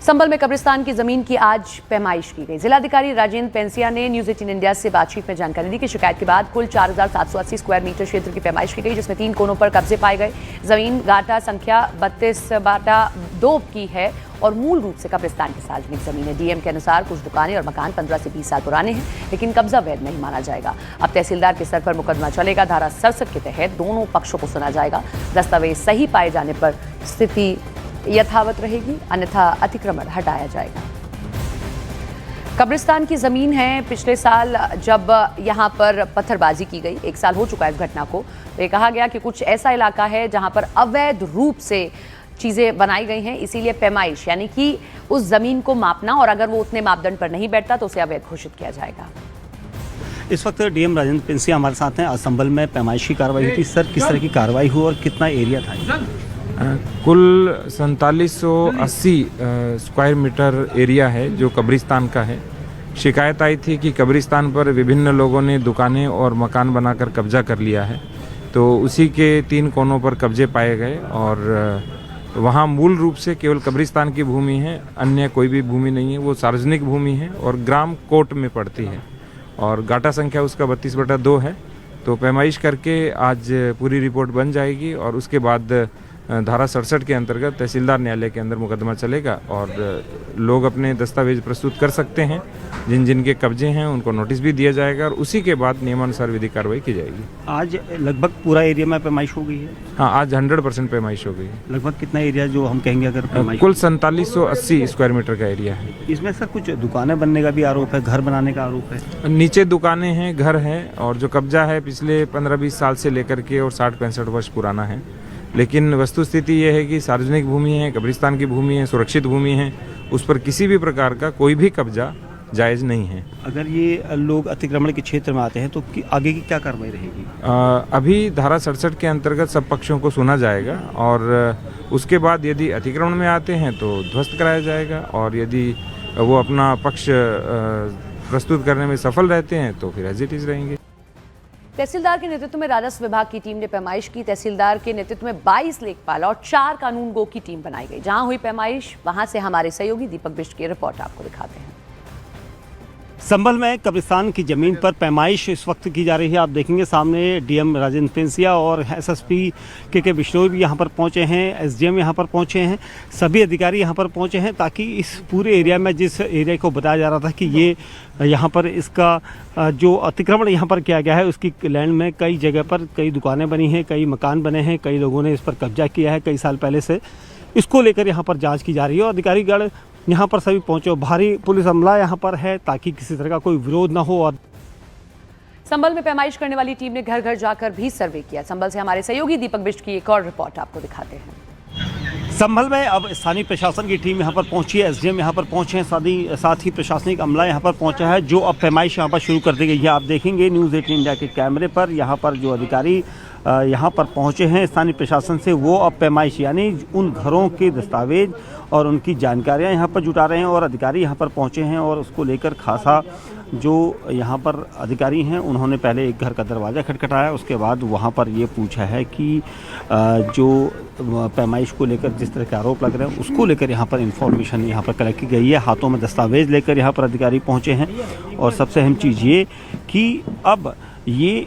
संभल में कब्रिस्तान की जमीन की आज पैमाइश की गई। जिलाधिकारी राजेंद्र पेंसिया ने न्यूज 18 इंडिया से बातचीत में जानकारी दी कि शिकायत के बाद कुल 4780 स्क्वायर मीटर क्षेत्र की पैमाइश की गई, जिसमें 3 कोनों पर कब्जे पाए गए। जमीन गाटा संख्या 32/2 की है और मूल रूप से कब्रिस्तान की सार्वजनिक जमीन है। डीएम के अनुसार कुछ दुकानें और मकान 15 से 20 साल पुराने हैं, लेकिन कब्जा वैध नहीं माना जाएगा। अब तहसीलदार के स्तर पर मुकदमा चलेगा। धारा 67 के तहत दोनों पक्षों को सुना जाएगा। दस्तावेज सही पाए जाने पर स्थिति यथावत रहेगी, अन्यथा अतिक्रमण हटाया जाएगा। कब्रिस्तान की जमीन है। पिछले साल जब यहां पर पत्थरबाजी की गई, 1 साल हो चुका है इस घटना को, तो ये कहा गया कि कुछ ऐसा इलाका है जहां पर अवैध रूप से चीजें बनाई गई हैं, इसीलिए पैमाइश यानी कि उस जमीन को मापना, और अगर वो उतने मापदंड पर नहीं बैठता तो उसे अवैध घोषित किया जाएगा। इस वक्त डीएम राजेंद्र पेंसिया हमारे साथ हैं। संभल में पैमाइश की कार्रवाई हुई थी। सर, किस तरह की कार्रवाई हुई और कितना एरिया था? कुल 4780 स्क्वायर मीटर एरिया है जो कब्रिस्तान का है। शिकायत आई थी कि कब्रिस्तान पर विभिन्न लोगों ने दुकानें और मकान बनाकर कब्जा कर लिया है, तो उसी के 3 कोनों पर कब्जे पाए गए और वहाँ मूल रूप से केवल कब्रिस्तान की भूमि है, अन्य कोई भी भूमि नहीं है। वो सार्वजनिक भूमि है और ग्राम कोट में पड़ती है और गाटा संख्या उसका 32/2 है। तो पैमाइश करके आज पूरी रिपोर्ट बन जाएगी और उसके बाद धारा 67 के अंतर्गत तहसीलदार न्यायालय के अंदर मुकदमा चलेगा और लोग अपने दस्तावेज प्रस्तुत कर सकते हैं। जिन जिनके कब्जे हैं उनको नोटिस भी दिया जाएगा और उसी के बाद नियमानुसार विधिक कार्रवाई की जाएगी। आज लगभग पूरा एरिया में पैमाइश हो गई है? हाँ, आज 100% पैमाइश हो गई है। लगभग कितना एरिया जो हम कहेंगे अगर पैमाइश? कुल 4780 स्क्वायर मीटर का एरिया है। इसमें सर कुछ दुकानें बनने का भी आरोप है, घर बनाने का आरोप है? नीचे दुकानें हैं, घर है और जो कब्जा है पिछले 15-20 साल से लेकर के और 60-65 वर्ष पुराना है। लेकिन वस्तुस्थिति ये है कि सार्वजनिक भूमि है, कब्रिस्तान की भूमि है, सुरक्षित भूमि है, उस पर किसी भी प्रकार का कोई भी कब्जा जायज़ नहीं है। अगर ये लोग अतिक्रमण के क्षेत्र में आते हैं तो आगे की क्या कार्रवाई रहेगी? अभी धारा 67 के अंतर्गत सब पक्षों को सुना जाएगा और उसके बाद यदि अतिक्रमण में आते हैं तो ध्वस्त कराया जाएगा और यदि वो अपना पक्ष प्रस्तुत करने में सफल रहते हैं तो फिर एज इट इज़ रहेंगे। तहसीलदार के नेतृत्व में राजस्व विभाग की टीम ने पैमाइश की। तहसीलदार के नेतृत्व में 22 लेखपाल और 4 कानूनगो की टीम बनाई गई। जहां हुई पैमाइश, वहां से हमारे सहयोगी दीपक बिष्ट की रिपोर्ट आपको दिखाते हैं। संभल में कब्रिस्तान की जमीन पर पैमाइश इस वक्त की जा रही है। आप देखेंगे सामने डीएम राजेंद्र पेंसिया और एसएसपी के बिश्नोई भी यहाँ पर पहुँचे हैं, एसडीएम यहाँ पर पहुँचे हैं, सभी अधिकारी यहाँ पर पहुँचे हैं ताकि इस पूरे एरिया में, जिस एरिया को बताया जा रहा था कि ये यहाँ पर इसका जो अतिक्रमण यहाँ पर किया गया है, उसकी लैंड में कई जगह पर कई दुकानें बनी हैं, कई मकान बने हैं, कई लोगों ने इस पर कब्जा किया है कई साल पहले से। इसको लेकर यहाँ पर जाँच की जा रही है और अधिकारीगण यहाँ पर सभी पहुंचे। भारी पुलिस अमला यहाँ पर है ताकि किसी तरह का कोई विरोध ना हो। और संभल में पैमाइश करने वाली टीम ने घर घर जाकर भी सर्वे किया। संभल से हमारे सहयोगी दीपक बिष्ट की एक और रिपोर्ट आपको दिखाते हैं। संभल में अब स्थानीय प्रशासन की टीम यहाँ पर पहुंची है, एसडीएम यहाँ पर पहुंचे हैं, साथ ही प्रशासनिक अमला यहाँ पर पहुंचा है, जो अब पैमाइश यहाँ पर शुरू कर दी गई है। आप देखेंगे न्यूज़ 18 इंडिया के कैमरे पर यहाँ पर जो अधिकारी यहाँ पर पहुँचे हैं स्थानीय प्रशासन से, वो अब पैमाइश यानी उन घरों के दस्तावेज और उनकी जानकारियाँ यहाँ पर जुटा रहे हैं और अधिकारी यहाँ पर पहुँचे हैं और उसको लेकर खासा जो यहाँ पर अधिकारी हैं उन्होंने पहले एक घर का दरवाज़ा खटखटाया। उसके बाद वहाँ पर ये पूछा है कि जो पैमाइश को लेकर जिस तरह के आरोप लग रहे हैं उसको लेकर यहाँ पर इंफॉर्मेशन यहाँ पर कलेक्ट की गई है। हाथों में दस्तावेज लेकर यहाँ पर अधिकारी पहुँचे हैं और सबसे अहम चीज़ ये कि अब ये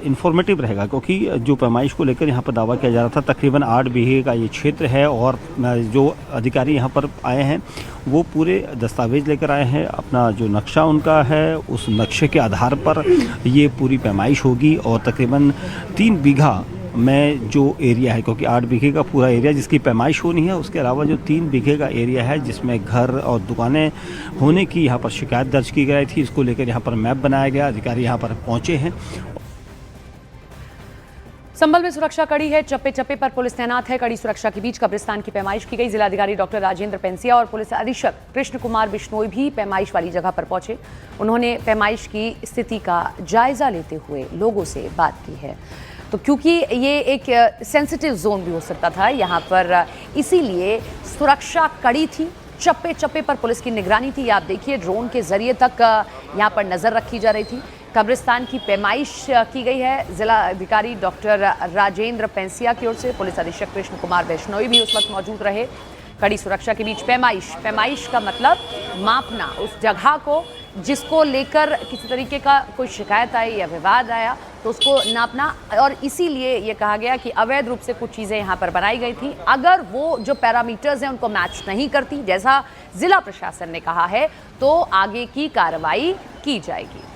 इंफॉर्मेटिव रहेगा, क्योंकि जो पैमाइश को लेकर यहाँ पर दावा किया जा रहा था तकरीबन 8 बीघे का ये क्षेत्र है और जो अधिकारी यहाँ पर आए हैं वो पूरे दस्तावेज लेकर आए हैं। अपना जो नक्शा उनका है उस नक्शे के आधार पर ये पूरी पैमाइश होगी और तकरीबन 3 बीघा में जो एरिया है, क्योंकि 8 बीघे का पूरा एरिया जिसकी पैमाइश होनी है, उसके अलावा जो 3 बीघे का एरिया है जिसमें घर और दुकानें होने की यहाँ पर शिकायत दर्ज की गई थी, इसको लेकर यहाँ पर मैप बनाया गया। अधिकारी यहाँ पर पहुँचे हैं। संभल में सुरक्षा कड़ी है, चप्पे चप्पे पर पुलिस तैनात है। कड़ी सुरक्षा के बीच कब्रिस्तान की पैमाइश की गई। जिलाधिकारी डॉक्टर राजेंद्र पेंसिया और पुलिस अधीक्षक कृष्ण कुमार बिश्नोई भी पैमाइश वाली जगह पर पहुंचे। उन्होंने पैमाइश की स्थिति का जायजा लेते हुए लोगों से बात की है। तो क्योंकि ये एक सेंसिटिव जोन भी हो सकता था यहाँ पर, इसीलिए सुरक्षा कड़ी थी, चप्पे चप्पे पर पुलिस की निगरानी थी। आप देखिए ड्रोन के जरिए तक यहाँ पर नजर रखी जा रही थी। कब्रिस्तान की पैमाइश की गई है। जिला अधिकारी डॉक्टर राजेंद्र पेंसिया की ओर से। पुलिस अधीक्षक कृष्ण कुमार बिश्नोई भी उस वक्त मौजूद रहे। कड़ी सुरक्षा के बीच पैमाइश का मतलब मापना, उस जगह को जिसको लेकर किसी तरीके का कोई शिकायत आई या विवाद आया तो उसको नापना। और इसीलिए ये कहा गया कि अवैध रूप से कुछ चीज़ें यहाँ पर बनाई गई थी, अगर वो जो पैरामीटर्स हैं उनको मैच नहीं करती, जैसा जिला प्रशासन ने कहा है, तो आगे की कार्रवाई की जाएगी।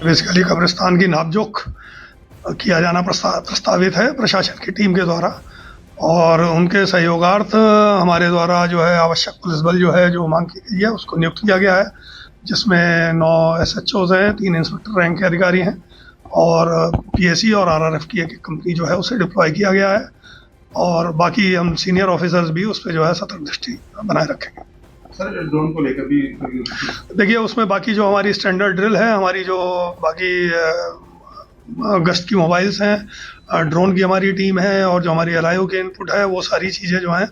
बेसिकली कब्रिस्तान की नापजोख किया जाना प्रस्तावित है प्रशासन की टीम के द्वारा, और उनके सहयोगार्थ हमारे द्वारा जो है आवश्यक पुलिस बल जो है जो मांग की गई है उसको नियुक्त किया गया है, जिसमें 9 SHOs हैं, 3 इंस्पेक्टर रैंक के अधिकारी हैं और PSC और RRF की एक कंपनी जो है उसे डिप्लॉय किया गया है, और बाकी हम सीनियर ऑफिसर्स भी उस पर जो है सतर्क दृष्टि बनाए रखेंगे। सर ड्रोन को लेकर भी देखिए, उसमें बाकी जो हमारी स्टैंडर्ड ड्रिल है, हमारी जो बाकी गश्त की मोबाइल्स हैं, ड्रोन की हमारी टीम है, और जो हमारी LIO के इनपुट है, वो सारी चीज़ें जो हैं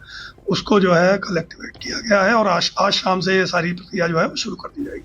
उसको जो है कलेक्टिवेट किया गया है, और आज शाम से ये सारी प्रक्रिया जो है वो शुरू कर दी जाएगी।